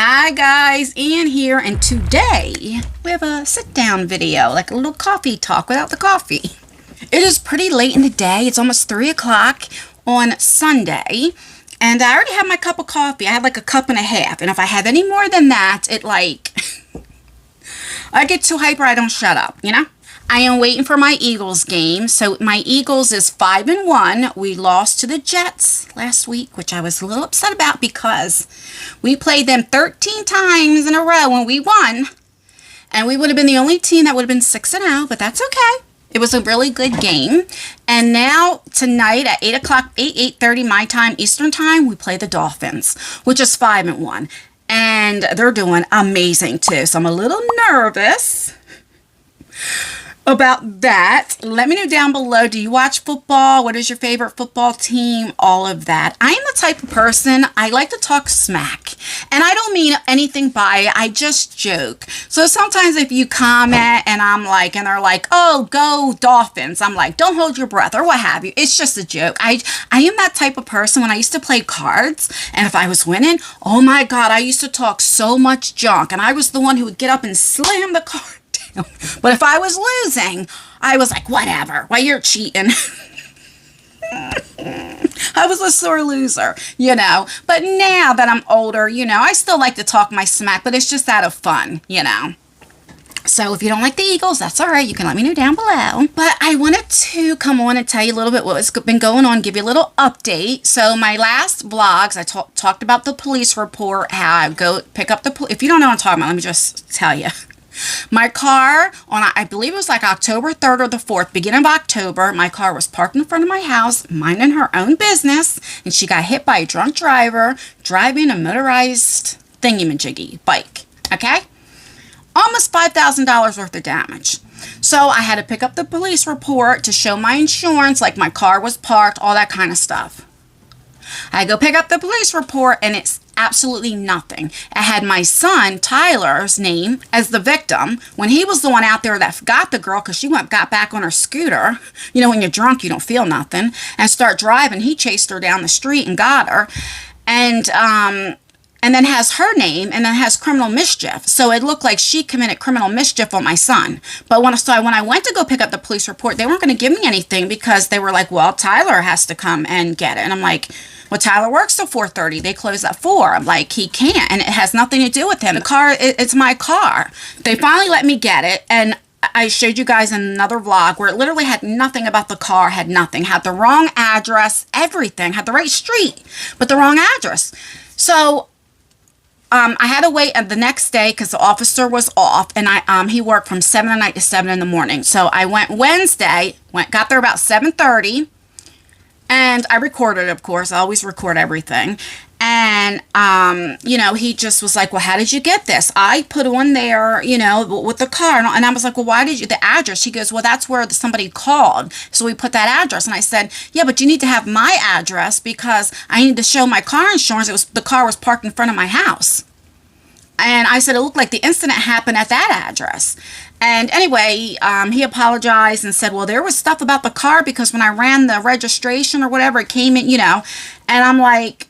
Hi guys, Ian here, and today we have a sit-down video, like a little coffee talk without the coffee. It is pretty late in the day. It's almost 3 o'clock on Sunday, and I already have my cup of coffee. I had like a cup and a half, and if I have any more than that, it like, I get too hyper, I don't shut up, you know? I am waiting for my Eagles game. So my Eagles is 5-1. We lost to the Jets last week, which I was a little upset about because we played them 13 times in a row and we won. And we would have been the only team that would have been 6-0, but that's okay. It was a really good game. And now tonight at 8 o'clock, 8:30 my time, Eastern time, we play the Dolphins, which is 5-1. And they're doing amazing too. So I'm a little nervous about that. Let me know down below, do you watch football? What is your favorite football team? All of that. I am the type of person, I like to talk smack, and I don't mean anything by it. I just joke. So sometimes if you comment and I'm like, and they're like, oh, go Dolphins, I'm like, don't hold your breath or what have you. It's just a joke. I am that type of person. When I used to play cards, and if I was winning, oh my God, I used to talk so much junk, and I was the one who would get up and slam the card. But if I was losing, I was like, whatever, why you're cheating. I was a sore loser, you know. But now that I'm older, you know, I still like to talk my smack, but it's just out of fun, you know. So if you don't like the Eagles, that's all right. You can let me know down below. But I wanted to come on and tell you a little bit what's been going on, give you a little update. So my last vlogs, I talked about the police report, how I go pick up the police. If you don't know what I'm talking about, let me just tell you. My car, on I believe it was like October 3rd or the 4th, beginning of October, my car was parked in front of my house, minding her own business, and she got hit by a drunk driver driving a motorized thingy-majiggy bike, okay? Almost $5,000 worth of damage. So I had to pick up the police report to show my insurance, like my car was parked, all that kind of stuff. I go pick up the police report, and it's absolutely nothing. I had my son Tyler's name as the victim when he was the one out there that got the girl, because she got back on her scooter. You know, when you're drunk, you don't feel nothing, and start driving. He chased her down the street and got her, and then has her name, and then has criminal mischief. So it looked like she committed criminal mischief on my son. But when I went to go pick up the police report, they weren't going to give me anything because they were like, well, Tyler has to come and get it. And I'm like, well, Tyler works till 4:30. They close at 4. I'm like, he can't, and it has nothing to do with him. The car, it's my car. They finally let me get it, and I showed you guys in another vlog where it literally had nothing about the car, had nothing, had the wrong address, everything, had the right street, but the wrong address. So I had to wait the next day because the officer was off, and he worked from 7 at night to 7 in the morning. So I went Wednesday, got there about 7:30, and I recorded, of course. I always record everything. And, you know, he just was like, well, how did you get this? I put on there, you know, with the car. And I was like, well, why did you, the address? He goes, well, that's where somebody called. So we put that address. And I said, yeah, but you need to have my address because I need to show my car insurance. The car was parked in front of my house. And I said, it looked like the incident happened at that address. And anyway, he apologized and said, well, there was stuff about the car because when I ran the registration or whatever, it came in, you know. And I'm like,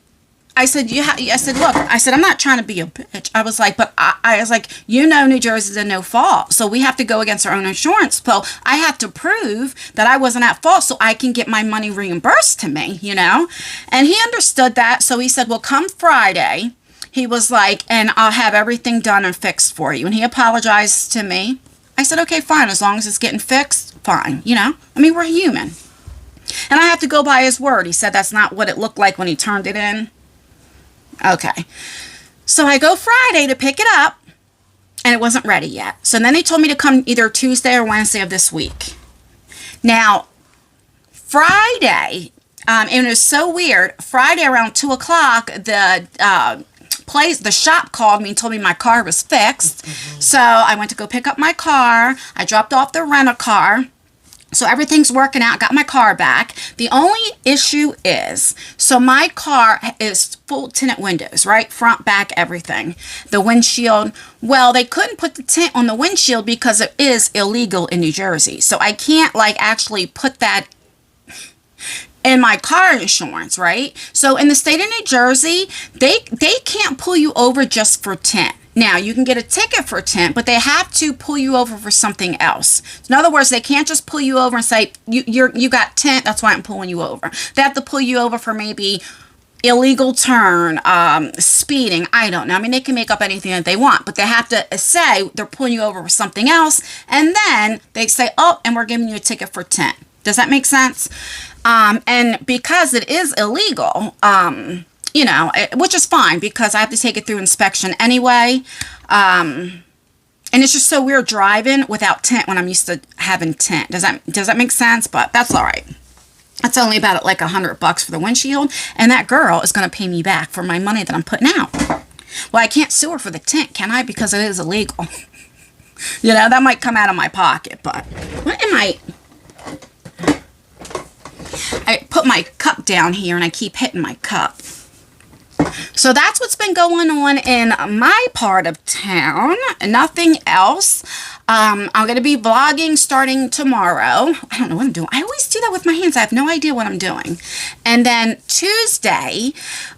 I said, look, I said, I'm not trying to be a bitch. I was like, but I was like, you know, New Jersey's a no fault. So we have to go against our own insurance. So I have to prove that I wasn't at fault so I can get my money reimbursed to me, you know. And he understood that. So he said, well, come Friday. He was like, and I'll have everything done and fixed for you. And he apologized to me. I said, okay, fine. As long as it's getting fixed, fine. You know, I mean, we're human. And I have to go by his word. He said that's not what it looked like when he turned it in. Okay. So I go Friday to pick it up, and it wasn't ready yet. So then they told me to come either Tuesday or Wednesday of this week. Now, Friday, and it was so weird. Friday around 2 o'clock, the shop called me and told me my car was fixed. So I went to go pick up my car. I dropped off the rent-a-car. So everything's working out. Got my car back. The only issue is, so my car is full tinted windows, right? Front, back, everything. The windshield, well, they couldn't put the tint on the windshield because it is illegal in New Jersey. So I can't like actually put that in my car insurance, right? So in the state of New Jersey, they can't pull you over just for tint. Now, you can get a ticket for tint, but they have to pull you over for something else. In other words, they can't just pull you over and say, you got tint, that's why I'm pulling you over. They have to pull you over for maybe illegal turn, speeding, I don't know. I mean, they can make up anything that they want, but they have to say they're pulling you over for something else, and then they say, oh, and we're giving you a ticket for tint. Does that make sense? And because it is illegal, which is fine because I have to take it through inspection anyway. And it's just so weird driving without tint when I'm used to having tint. Does that make sense? But that's all right. It's only about like $100 for the windshield, and that girl is going to pay me back for my money that I'm putting out. Well, I can't sue her for the tint, can I? Because it is illegal. That might come out of my pocket, but what am I put my cup down here and I keep hitting my cup. So that's what's been going on in my part of town. Nothing else. I'm going to be vlogging starting tomorrow. I don't know what I'm doing. I always do that with my hands. I have no idea what I'm doing. And then Tuesday,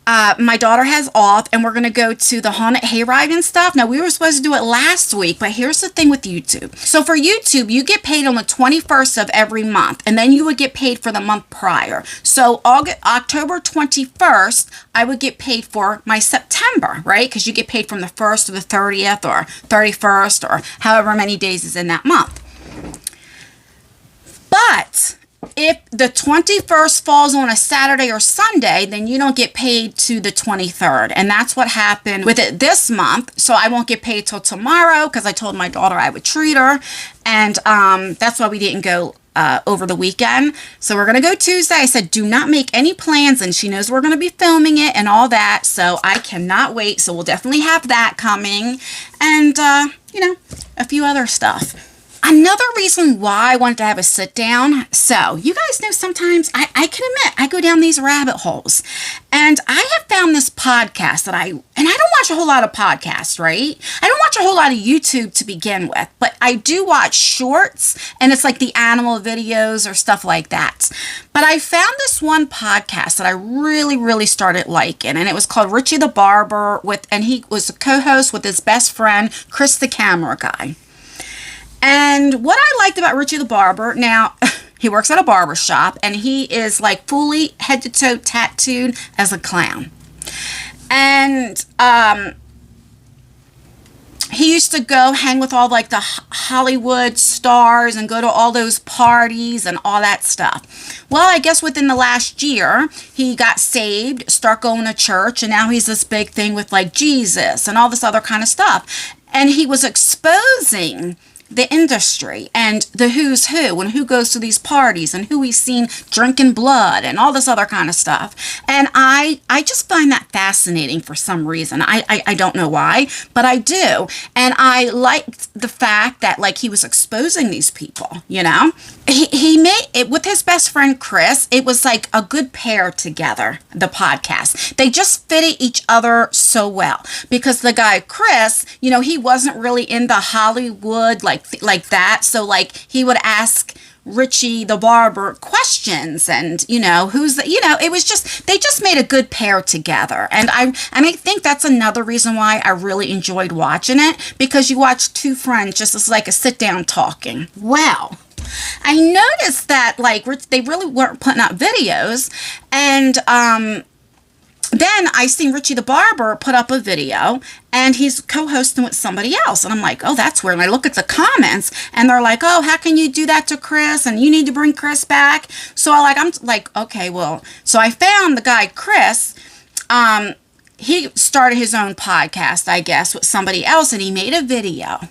my daughter has off and we're going to go to the haunted hayride and stuff. Now, we were supposed to do it last week, but here's the thing with YouTube. So for YouTube, you get paid on the 21st of every month, and then you would get paid for the month prior. So October 21st, I would get paid for my September, right? Because you get paid from the 1st to the 30th or 31st or however many days is in that month. But if the 21st falls on a Saturday or Sunday, then you don't get paid to the 23rd. And that's what happened with it this month. So I won't get paid till tomorrow because I told my daughter I would treat her. And that's why we didn't go over the weekend. So we're going to go Tuesday. I said, do not make any plans. And she knows we're going to be filming it and all that. So I cannot wait. So we'll definitely have that coming. And, a few other stuff. Another reason why I wanted to have a sit down. So you guys know sometimes I can admit I go down these rabbit holes, and I have found this podcast that I don't watch a whole lot of podcasts, right? I don't watch a whole lot of YouTube to begin with, but I do watch shorts, and it's like the animal videos or stuff like that. But I found this one podcast that I really, really started liking, and it was called Richie The Barber and he was a co-host with his best friend, Chris the camera guy. And what I liked about Richie the Barber, now, he works at a barber shop, and he is like fully head to toe tattooed as a clown. And he used to go hang with all like the Hollywood stars and go to all those parties and all that stuff. Well, I guess within the last year, he got saved, start going to church, and now he's this big thing with like Jesus and all this other kind of stuff. And he was exposing the industry and the who's who and who goes to these parties and who he's seen drinking blood and all this other kind of stuff. And I just find that fascinating for some reason. I don't know why, but I do. And I liked the fact that like he was exposing these people, He made it with his best friend Chris. It was like a good pair together, the podcast. They just fitted each other so well because the guy Chris, he wasn't really into Hollywood like that. So like he would ask Richie the Barber questions and who's it was just they just made a good pair together. And I think that's another reason why I really enjoyed watching it, because you watch two friends just as like a sit down talking. Well, I noticed that like they really weren't putting out videos, and then I seen Richie the Barber put up a video, and he's co-hosting with somebody else. And I'm like, oh, that's weird. And I look at the comments, and they're like, oh, how can you do that to Chris? And you need to bring Chris back. So I'm like, okay, well. So I found the guy, Chris. He started his own podcast, I guess, with somebody else, and he made a video.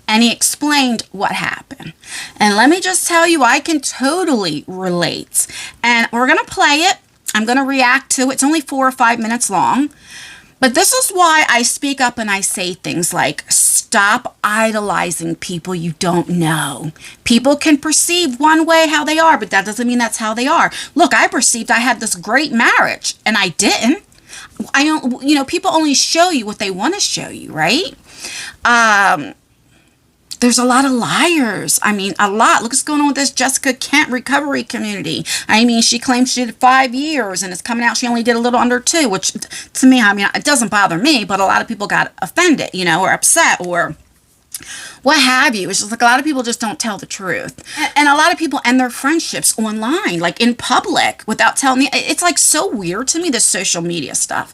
And he explained what happened. And let me just tell you, I can totally relate. And we're going to play it. I'm going to react to it. It's only 4 or 5 minutes long. But this is why I speak up and I say things like, stop idolizing people you don't know. People can perceive one way how they are, but that doesn't mean that's how they are. Look, I perceived I had this great marriage, and I didn't. I don't, people only show you what they want to show you, right? there's a lot of liars. I mean, a lot. Look what's going on with this Jessica Kent recovery community. I mean, she claims she did 5 years and it's coming out she only did a little under 2, which to me, I mean, it doesn't bother me, but a lot of people got offended, or upset or what have you. It's just like a lot of people just don't tell the truth. And a lot of people end their friendships online, like in public, without telling me. It's like so weird to me, this social media stuff.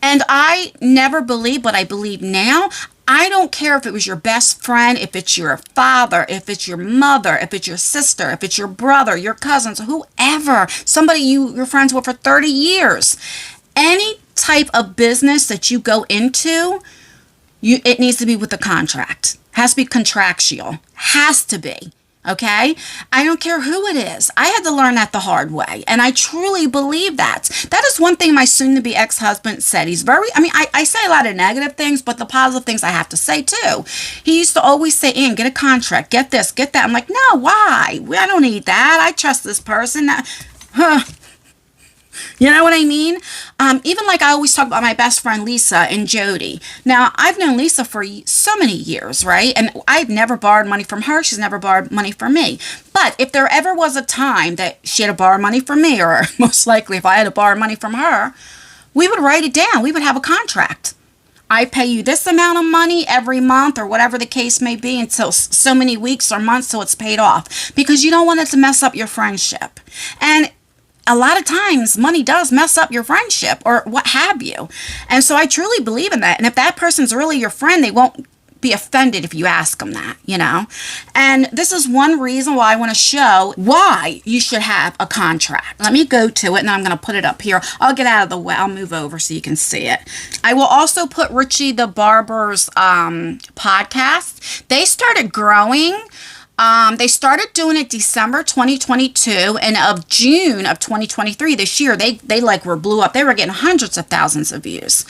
And I never believed, but I believe now. I don't care if it was your best friend, if it's your father, if it's your mother, if it's your sister, if it's your brother, your cousins, whoever, somebody you're friends with for 30 years. Any type of business that you go into, it needs to be with a contract. Has to be contractual. Has to be. Okay? I don't care who it is. I had to learn that the hard way. And I truly believe that. That is one thing my soon-to-be ex-husband said. He's very, I say a lot of negative things, but the positive things I have to say too. He used to always say, Ann, get a contract. Get this, get that. I'm like, no, why? I don't need that. I trust this person. You know what I mean? Even like I always talk about my best friend Lisa and Jody. Now, I've known Lisa for so many years, right? And I've never borrowed money from her. She's never borrowed money from me. But if there ever was a time that she had to borrow money from me, or most likely if I had to borrow money from her, we would write it down. We would have a contract. I pay you this amount of money every month or whatever the case may be until so many weeks or months till it's paid off. Because you don't want it to mess up your friendship. And a lot of times money does mess up your friendship or what have you. And so I truly believe in that. And if that person's really your friend, they won't be offended if you ask them that, And this is one reason why I want to show why you should have a contract. Let me go to it and I'm going to put it up here. I'll get out of the way. I'll move over so you can see it. I will also put Richie the Barber's podcast. They started growing. They started doing it December 2022, and of June of 2023 this year, they blew up. They were getting hundreds of thousands of views.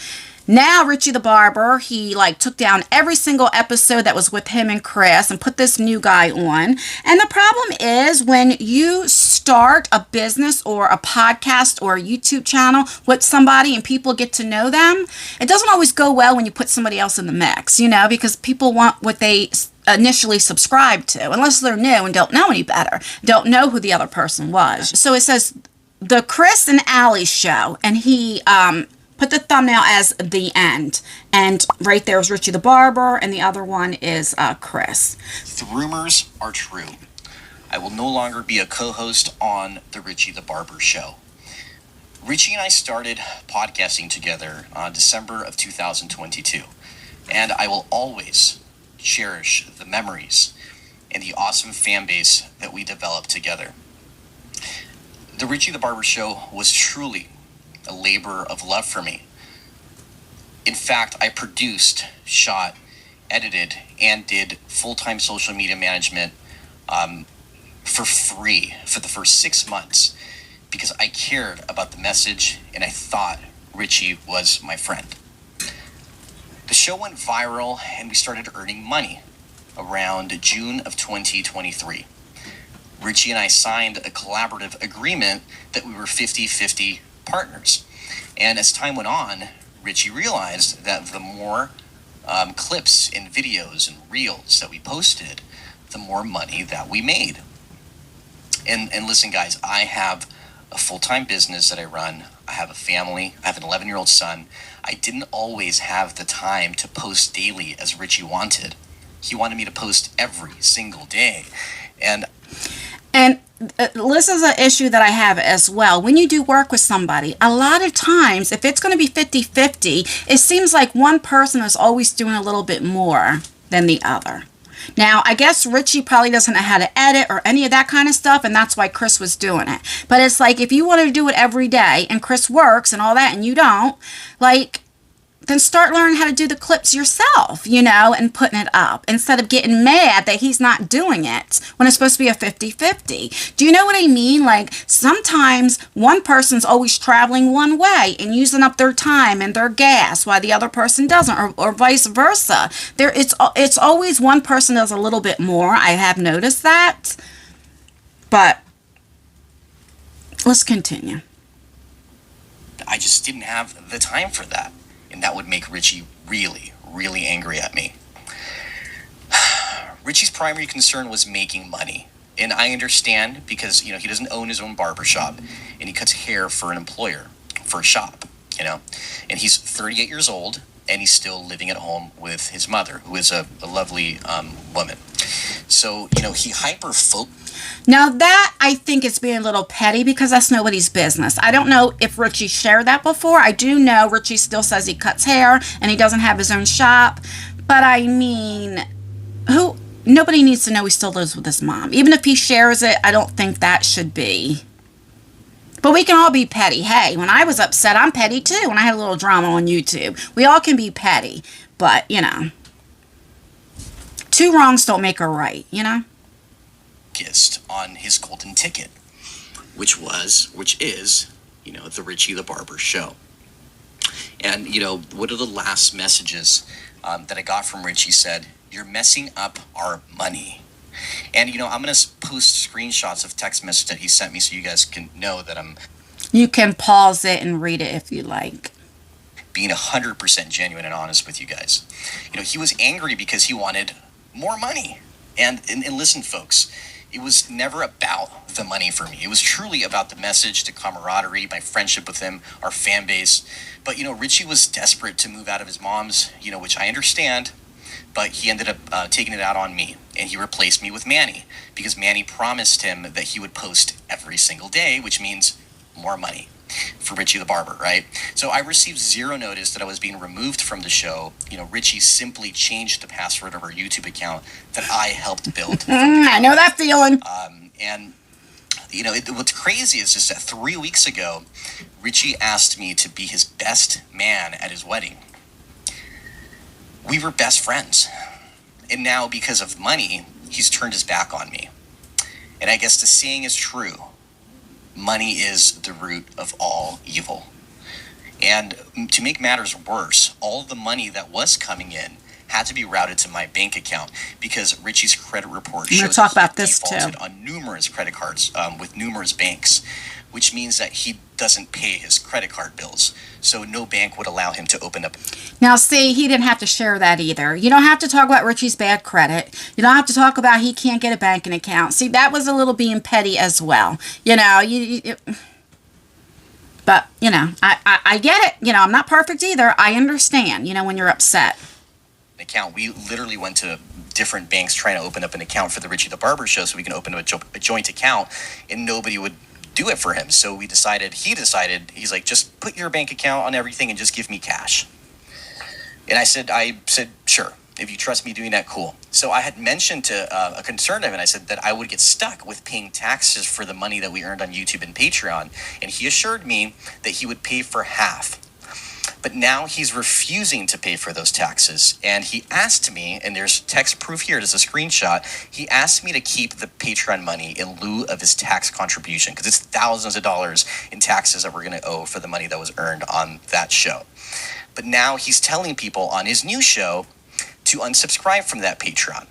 Now, Richie the Barber, he took down every single episode that was with him and Chris and put this new guy on. And the problem is when you start a business or a podcast or a YouTube channel with somebody and people get to know them, it doesn't always go well when you put somebody else in the mix, because people want what they initially subscribed to, unless they're new and don't know any better, don't know who the other person was. So it says the Chris and Allie show, and he put the thumbnail as the end, and right there is Richie the Barber, and the other one is Chris. The rumors are true. I will no longer be a co-host on the Richie the Barber show. Richie and I started podcasting together on December of 2022, and I will always cherish the memories and the awesome fan base that we developed together. The Richie the Barber show was truly a labor of love for me. In fact, I produced, shot, edited, and did full-time social media management for free for the first 6 months because I cared about the message and I thought Richie was my friend. The show went viral and we started earning money around June of 2023. Richie and I signed a collaborative agreement that we were 50-50 partners. And as time went on, Richie realized that the more clips and videos and reels that we posted, the more money that we made. And listen, guys, I have a full-time business that I run. I have a family. I have an 11-year-old son. I didn't always have the time to post daily as Richie wanted. He wanted me to post every single day. And this is an issue that I have as well. When you do work with somebody, a lot of times, if it's going to be 50-50, it seems like one person is always doing a little bit more than the other. Now, I guess Richie probably doesn't know how to edit or any of that kind of stuff, and that's why Chris was doing it. But it's like, if you want to do it every day, and Chris works and all that, and you don't, then start learning how to do the clips yourself, and putting it up instead of getting mad that he's not doing it when it's supposed to be a 50-50. Do you know what I mean? Sometimes one person's always traveling one way and using up their time and their gas while the other person doesn't, or vice versa. It's always one person does a little bit more. I have noticed that. But let's continue. I just didn't have the time for that. And that would make Richie really, really angry at me. Richie's primary concern was making money. And I understand because, he doesn't own his own barbershop and he cuts hair for an employer, for a shop, And he's 38 years old and he's still living at home with his mother, who is a lovely woman. So, he Now that, I think, is being a little petty because that's nobody's business. I don't know if Richie shared that before. I do know Richie still says he cuts hair and he doesn't have his own shop. But I mean, nobody needs to know he still lives with his mom. Even if he shares it, I don't think that should be. But we can all be petty. Hey, when I was upset, I'm petty too. When I had a little drama on YouTube. We all can be petty. But, two wrongs don't make a right, Focused on his golden ticket, which is, the Richie the Barber show. And, one of the last messages that I got from Richie said, "You're messing up our money." And, I'm going to post screenshots of text message that he sent me so you guys can know that I'm... You can pause it and read it if you like. Being 100% genuine and honest with you guys. He was angry because he wanted more money. And listen, folks, it was never about the money for me. It was truly about the message, the camaraderie, my friendship with him, our fan base. But, Richie was desperate to move out of his mom's, which I understand. But he ended up taking it out on me. And he replaced me with Manny. Because Manny promised him that he would post every single day, which means more money for Richie the Barber, right? So I received zero notice that I was being removed from the show. Richie simply changed the password of our YouTube account that I helped build. I know that feeling. What's crazy is just that 3 weeks ago, Richie asked me to be his best man at his wedding. We were best friends. And now, because of money, he's turned his back on me. And I guess the saying is true. Money is the root of all evil. And to make matters worse, all the money that was coming in had to be routed to my bank account because Richie's credit report showed talk that about this defaulted too. on numerous credit cards with numerous banks, which means that he doesn't pay his credit card bills. So no bank would allow him to open up. Now, see, he didn't have to share that either. You don't have to talk about Richie's bad credit. You don't have to talk about he can't get a banking account. See, that was a little being petty as well. But, I get it. I'm not perfect either. I understand, when you're upset. Account. We literally went to different banks trying to open up an account for the Richie the Barber show so we can open up a joint account, and nobody would do it for him. So he decided, he's like, just put your bank account on everything and just give me cash. And I said, sure. If you trust me doing that, cool. So I had mentioned to a concern of him, and I said that I would get stuck with paying taxes for the money that we earned on YouTube and Patreon. And he assured me that he would pay for half. But now he's refusing to pay for those taxes. And he asked me, and there's text proof here, there's a screenshot. He asked me to keep the Patreon money in lieu of his tax contribution because it's thousands of dollars in taxes that we're going to owe for the money that was earned on that show. But now he's telling people on his new show to unsubscribe from that Patreon,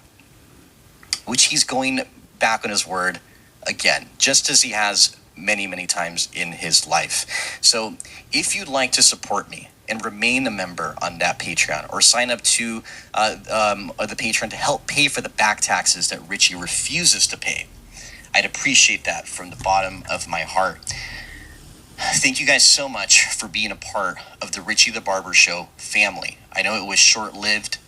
which he's going back on his word again, just as he has many, many times in his life. So if you'd like to support me and remain a member on that Patreon or sign up to the Patreon to help pay for the back taxes that Richie refuses to pay, I'd appreciate that from the bottom of my heart. Thank you guys so much for being a part of the Richie the Barber Show family. I know it was short-lived,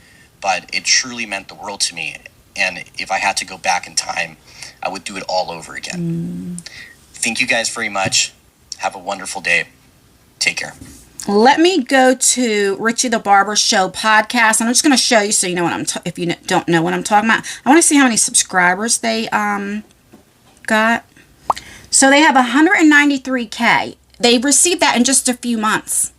but it truly meant the world to me. And if I had to go back in time, I would do it all over again. Thank you guys very much. Have a wonderful day. Take care. Let me go to Richie the Barber Show podcast. I'm just going to show you so you know what if you don't know what I'm talking about. I want to see how many subscribers they got. So they have 193K. They received that in just a few months.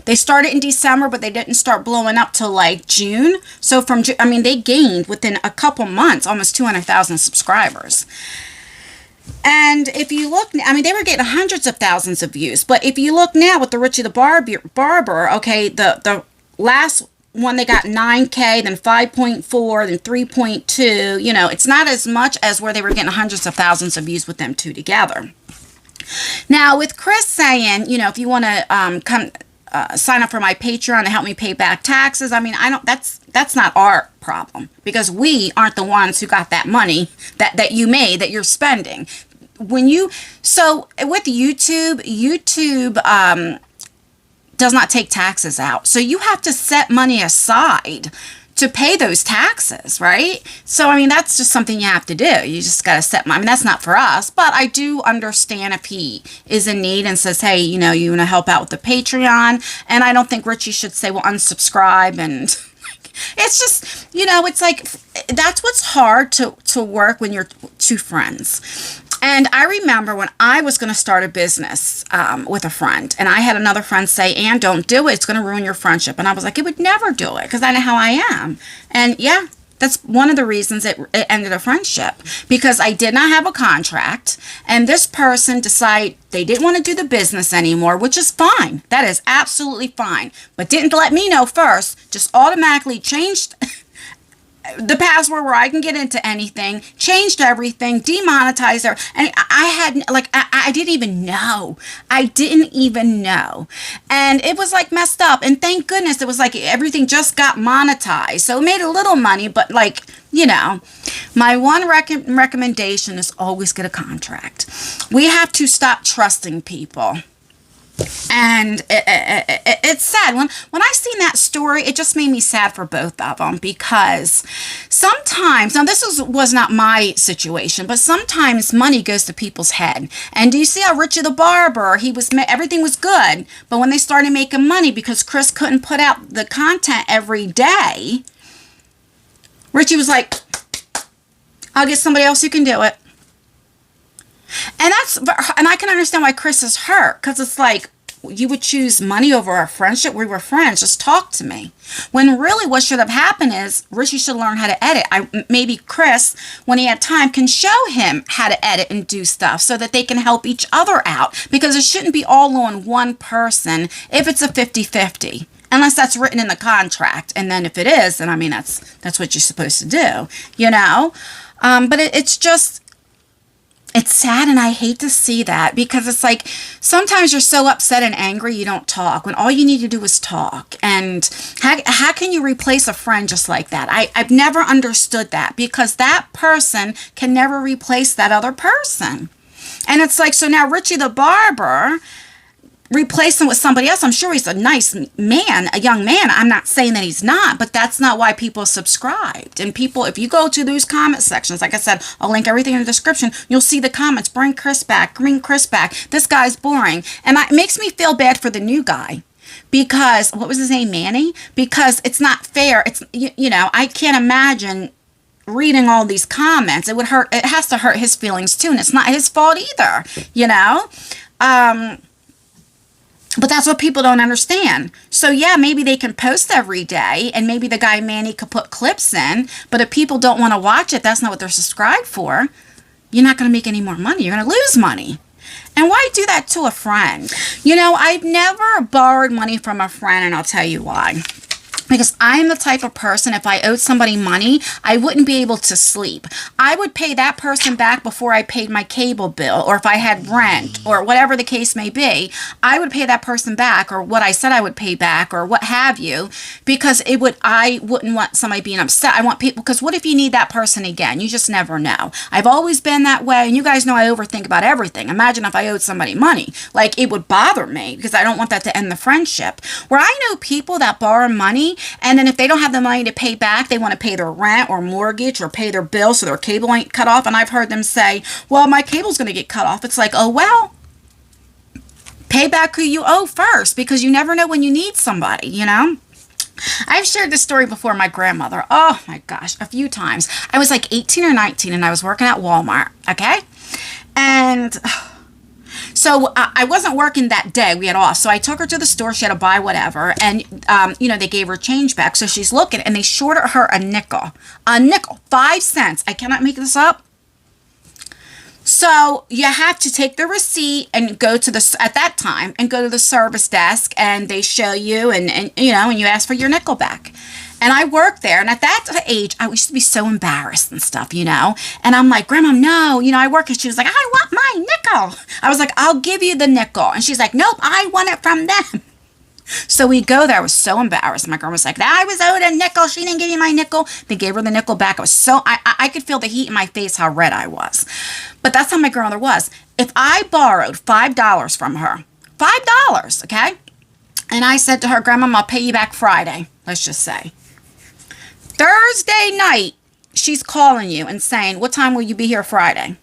They started in December, but they didn't start blowing up till like June. So they gained within a couple months almost 200,000 subscribers. And if you look, they were getting hundreds of thousands of views. But if you look now with the Richie the Barber, okay, the last one they got 9K, then 5.4, then 3.2. It's not as much as where they were getting hundreds of thousands of views with them two together. Now, with Chris saying, if you want to come sign up for my Patreon to help me pay back taxes. I mean, I don't, that's not our problem, because we aren't the ones who got that money that you made, that you're spending. So with YouTube does not take taxes out. So you have to set money aside to pay those taxes, right? So, I mean, that's just something you have to do. You just got to set money. I mean, that's not for us, but I do understand if he is in need and says, hey, you want to help out with the Patreon. And I don't think Richie should say, well, unsubscribe. And it's just, it's like, that's what's hard to work when you're two friends. And I remember when I was going to start a business with a friend, and I had another friend say, Ann, don't do it. It's going to ruin your friendship. And I was like, it would never do it, because I know how I am. And yeah, that's one of the reasons it ended a friendship, because I did not have a contract. And this person decided they didn't want to do the business anymore, which is fine. That is absolutely fine. But didn't let me know first, just automatically changed the password where I can get into anything, changed everything, demonetized her. And I didn't even know. I didn't even know. And it was like messed up. And thank goodness it was like everything just got monetized. So it made a little money, but my one recommendation is always get a contract. We have to stop trusting people. And it's sad. When I seen that story, it just made me sad for both of them, because sometimes, now this was not my situation, but sometimes money goes to people's head. And do you see how Richie the Barber, everything was good, but when they started making money because Chris couldn't put out the content every day, Richie was like, I'll get somebody else who can do it. And I can understand why Chris is hurt, because it's like, you would choose money over our friendship. We were friends. Just talk to me. When really what should have happened is Richie should learn how to edit. Maybe Chris, when he had time, can show him how to edit and do stuff so that they can help each other out, because it shouldn't be all on one person if it's a 50-50. Unless that's written in the contract. And then if it is, then I mean, that's what you're supposed to do, But it's sad, and I hate to see that, because it's like sometimes you're so upset and angry you don't talk, when all you need to do is talk. And how can you replace a friend just like that? I've never understood that, because that person can never replace that other person. And it's like, so now Richie the Barber, replace him with somebody else. I'm sure he's a nice man, a young man. I'm not saying that he's not, but that's not why people subscribed. And people, if you go to those comment sections, like I said, I'll link everything in the description, you'll see the comments, bring Chris back, this guy's boring. And it makes me feel bad for the new guy, because, what was his name, Manny? Because it's not fair. It's, I can't imagine reading all these comments. It has to hurt his feelings too, and it's not his fault either, But that's what people don't understand. So yeah, maybe they can post every day, and maybe the guy Manny could put clips in, but if people don't want to watch it, that's not what they're subscribed for. You're not going to make any more money. You're going to lose money. And why do that to a friend? I've never borrowed money from a friend, and I'll tell you why. Because I'm the type of person, if I owed somebody money, I wouldn't be able to sleep. I would pay that person back before I paid my cable bill, or if I had rent, or whatever the case may be, I would pay that person back, or what I said I would pay back, or what have you, because I wouldn't want somebody being upset. I want people, because what if you need that person again? You just never know. I've always been that way, and you guys know I overthink about everything. Imagine if I owed somebody money. Like, it would bother me, because I don't want that to end the friendship. Where I know people that borrow money, and then if they don't have the money to pay back, they want to pay their rent or mortgage or pay their bill so their cable ain't cut off. And I've heard them say, well, my cable's going to get cut off. It's like, oh, well, pay back who you owe first, because you never know when you need somebody, I've shared this story before. My grandmother, oh my gosh, a few times. I was like 18 or 19 and I was working at Walmart, okay? And so I wasn't working that day. We had off. So I took her to the store. She had to buy whatever. And, they gave her change back. So she's looking, and they shorted her a nickel. 5 cents. I cannot make this up. So you have to take the receipt and go to at that time, and go to the service desk, and they show you, and you ask for your nickel back. And I worked there, and at that age, I used to be so embarrassed and stuff, And I'm like, Grandma, no, I work. And she was like, I want my nickel. I was like, I'll give you the nickel. And she's like, nope, I want it from them. So we go there. I was so embarrassed. My girl was like, I was owed a nickel. She didn't give me my nickel. They gave her the nickel back. I could feel the heat in my face, how red I was. But that's how my grandmother was. If I borrowed $5 from her, $5, okay? And I said to her, Grandma, I'll pay you back Friday, let's just say. Thursday night, she's calling you and saying, what time will you be here Friday?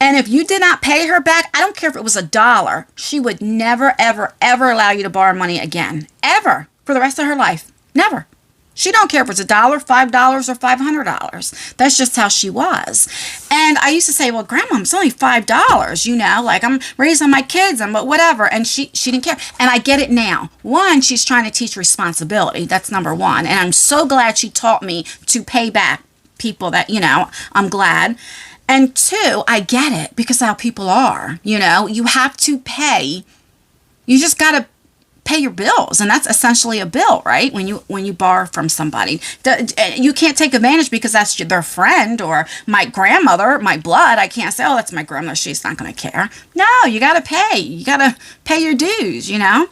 And if you did not pay her back, I don't care if it was $1, she would never, ever, ever allow you to borrow money again. Ever. For the rest of her life. Never. She don't care if it's $1, $5, or $500. That's just how she was. And I used to say, well, Grandma, it's only $5, you know, like I'm raising my kids and whatever. And she didn't care. And I get it now. One, she's trying to teach responsibility. That's number one. And I'm so glad she taught me to pay back people that, you know, I'm glad. And two, I get it because how people are, you know, you have to pay. You just got to pay your bills. And that's essentially a bill, right? When you borrow from somebody, you can't take advantage because that's their friend or my grandmother, my blood. I can't say, oh, that's my grandmother. She's not going to care. No, you got to pay. You got to pay your dues, you know?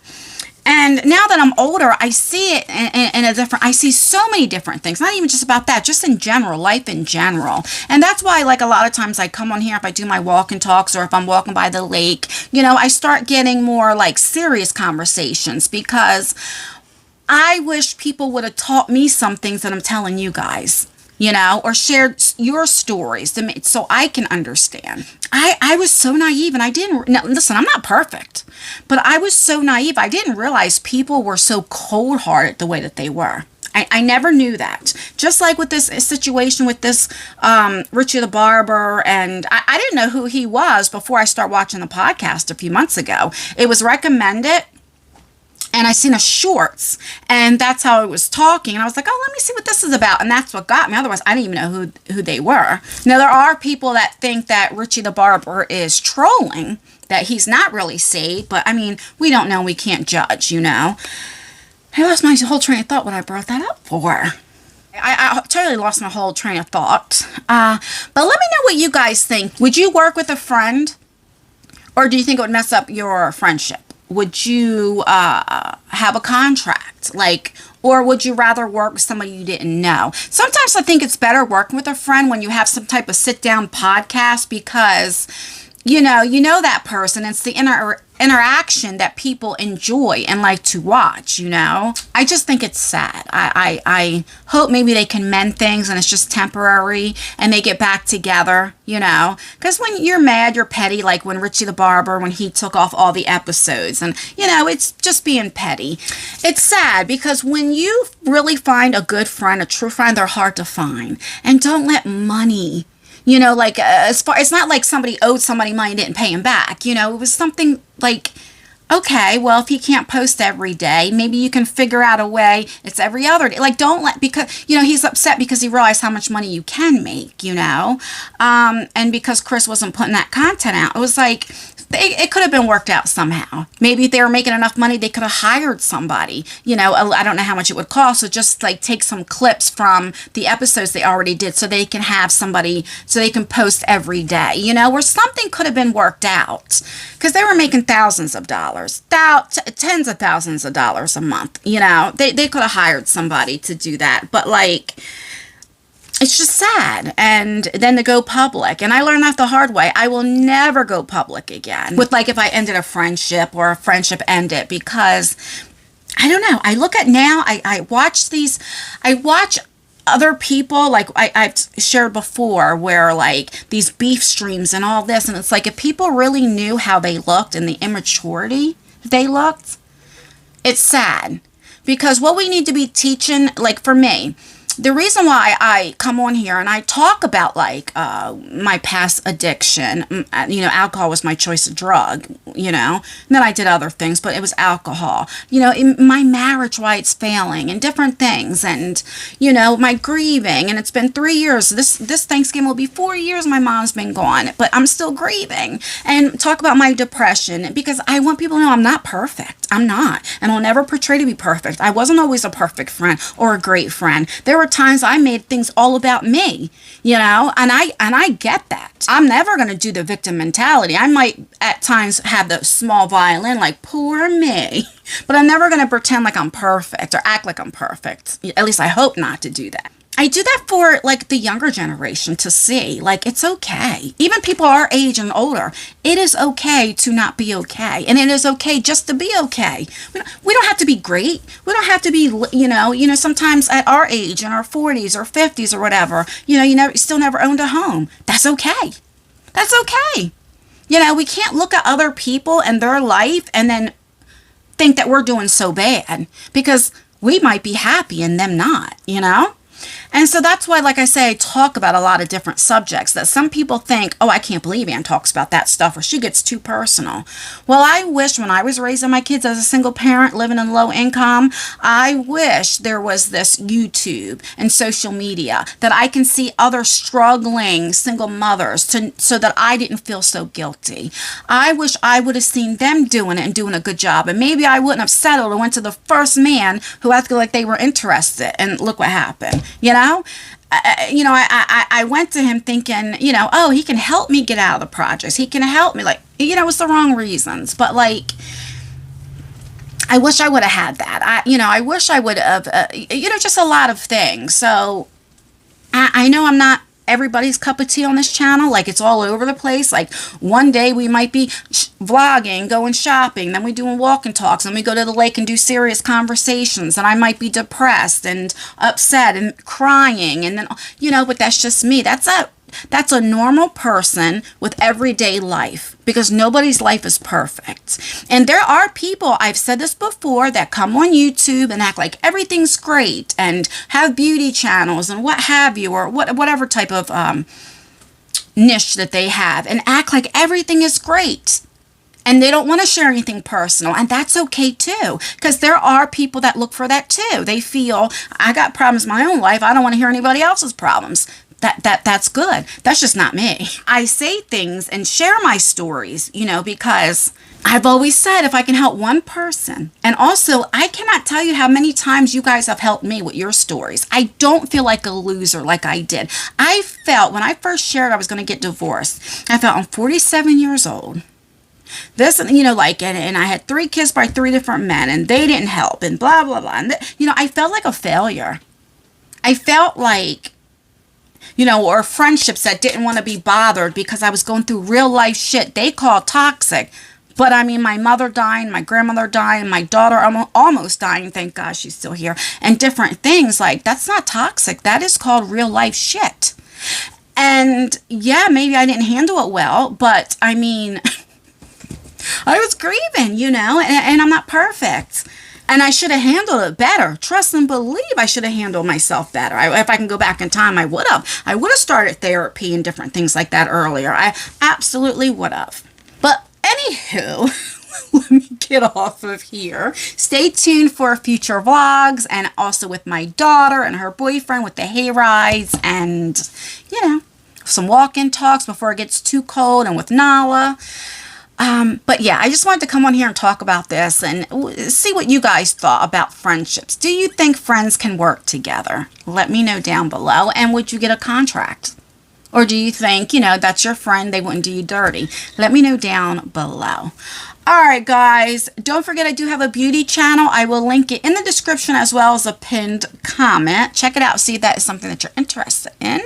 And now that I'm older, I see it in a different, I see so many different things, not even just about that, just in general, life in general. And that's why, like, a lot of times I come on here, if I do my walk and talks or if I'm walking by the lake, you know, I start getting more like serious conversations because I wish people would have taught me some things that I'm telling you guys. You know, or shared your stories so I can understand. I was so naive and I didn't, now, listen, I'm not perfect, but I was so naive. I didn't realize people were so cold-hearted the way that they were. I never knew that. Just like with this situation with this Richie the Barber, and I didn't know who he was before I started watching the podcast a few months ago. It was recommended. And I seen a shorts, and that's how I was talking. And I was like, oh, let me see what this is about. And that's what got me. Otherwise, I didn't even know who they were. Now, there are people that think that Richie the Barber is trolling, that he's not really saved. But, I mean, we don't know. We can't judge, you know. I lost my whole train of thought when I brought that up for. I totally lost my whole train of thought. But let me know what you guys think. Would you work with a friend? Or do you think it would mess up your friendship? Would you have a contract? Like, or would you rather work with somebody you didn't know? Sometimes I think it's better working with a friend when you have some type of sit-down podcast because, you know that person. It's the interaction that people enjoy and like to watch, you know? I just think it's sad. I hope maybe they can mend things and it's just temporary and they get back together, you know? Because when you're mad, you're petty, like when Richie the Barber, when he took off all the episodes and, you know, it's just being petty. It's sad because when you really find a good friend, a true friend, they're hard to find. And don't let money, you know, like it's not like somebody owed somebody money and didn't pay him back. You know, it was something like, okay, well, if he can't post every day, maybe you can figure out a way. It's every other day. Like, don't let, because, you know, he's upset because he realized how much money you can make, you know, and because Chris wasn't putting that content out. It was like, it could have been worked out somehow. Maybe if they were making enough money, they could have hired somebody. You know, I don't know how much it would cost. So just like take some clips from the episodes they already did so they can have somebody, so they can post every day, you know, where something could have been worked out. Because they were making thousands of dollars, tens of thousands of dollars a month. You know, they could have hired somebody to do that. But like, it's just sad. And then to go public. And I learned that the hard way. I will never go public again with like if I ended a friendship or a friendship ended because I don't know. I look at now, I watch other people like I've shared before where like these beef streams and all this. And it's like if people really knew how they looked and the immaturity they looked, it's sad. Because what we need to be teaching, like for me, the reason why I come on here and I talk about like my past addiction, you know, alcohol was my choice of drug, you know, and then I did other things, but it was alcohol, you know, in my marriage, why it's failing and different things and, you know, my grieving. And it's been 3 years. This Thanksgiving will be 4 years my mom's been gone, but I'm still grieving and talk about my depression because I want people to know I'm not perfect. I'm not. And I'll never portray to be perfect. I wasn't always a perfect friend or a great friend. There were times I made things all about me, you know, and I get that. I'm never going to do the victim mentality. I might at times have the small violin, like, poor me, but I'm never going to pretend like I'm perfect or act like I'm perfect. At least I hope not to do that. I do that for, like, the younger generation to see, like, it's okay. Even people our age and older, it is okay to not be okay. And it is okay just to be okay. We don't have to be great. We don't have to be, you know, sometimes at our age, in our 40s or 50s or whatever, you still never owned a home. That's okay. That's okay. We can't look at other people and their life and then think that we're doing so bad, because we might be happy and them not. And so that's why, like I say, I talk about a lot of different subjects that some people think, oh, I can't believe Ann talks about that stuff, or she gets too personal. Well, I wish when I was raising my kids as a single parent living in low income, I wish there was this YouTube and social media that I can see other struggling single mothers so that I didn't feel so guilty. I wish I would have seen them doing it and doing a good job. And maybe I wouldn't have settled and went to the first man who acted like they were interested. And look what happened. I went to him thinking, oh, he can help me get out of the projects. He can help me. Like, it's the wrong reasons. But, like, I wish I would have had that. I wish I would have, just a lot of things. So I know I'm not everybody's cup of tea on this channel. Like, it's all over the place. Like, one day we might be vlogging, going shopping, then we doing walk and talks, and we go to the lake and do serious conversations, and I might be depressed and upset and crying, and then, but that's just me. That's a normal person with everyday life, because nobody's life is perfect. And there are people, I've said this before, that come on YouTube and act like everything's great and have beauty channels and what have you, or whatever type of niche that they have, and act like everything is great. And they don't want to share anything personal. And that's okay too. Because there are people that look for that too. They feel, I got problems in my own life, I don't want to hear anybody else's problems. That's good. That's just not me. I say things and share my stories, because I've always said, if I can help one person, and also I cannot tell you how many times you guys have helped me with your stories. I don't feel like a loser like I did. I felt when I first shared I was going to get divorced, I felt I'm 47 years old. This, and I had 3 kids by 3 different men, and they didn't help, and blah, blah, blah. And, I felt like a failure. I felt like, or friendships that didn't want to be bothered because I was going through real life shit they call toxic. But I mean, my mother dying, my grandmother dying, my daughter almost dying, thank God she's still here, and different things. Like, that's not toxic. That is called real life shit. And yeah, maybe I didn't handle it well, but I mean, I was grieving, and I'm not perfect. And I should have handled it better. Trust and believe I should have handled myself better. If I can go back in time, I would have. I would have started therapy and different things like that earlier. I absolutely would have. But anywho, let me get off of here. Stay tuned for future vlogs, and also with my daughter and her boyfriend with the hay rides, and, some walk-in talks before it gets too cold, and with Nala. But yeah, I just wanted to come on here and talk about this and see what you guys thought about friendships. Do you think friends can work together? Let me know down below. And would you get a contract? Or do you think, that's your friend, they wouldn't do you dirty? Let me know down below. Alright guys, don't forget I do have a beauty channel. I will link it in the description as well as a pinned comment. Check it out, see if that is something that you're interested in.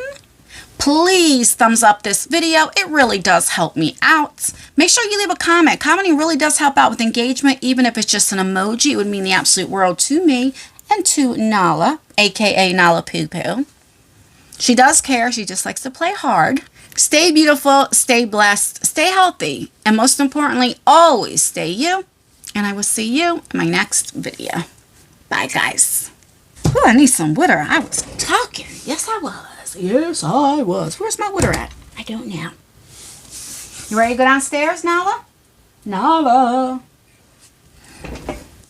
Please thumbs up this video. It really does help me out. Make sure you leave a comment. Commenting really does help out with engagement. Even if it's just an emoji, it would mean the absolute world to me and to Nala, aka Nala Poo Poo. She does care. She just likes to play hard. Stay beautiful, stay blessed, stay healthy, and most importantly, always stay you. And I will see you in my next video. Bye, guys. Ooh, I need some water. I was talking. Yes, I was. Yes, I was. Where's my water at? I don't know. You ready to go downstairs, Nala? Nala.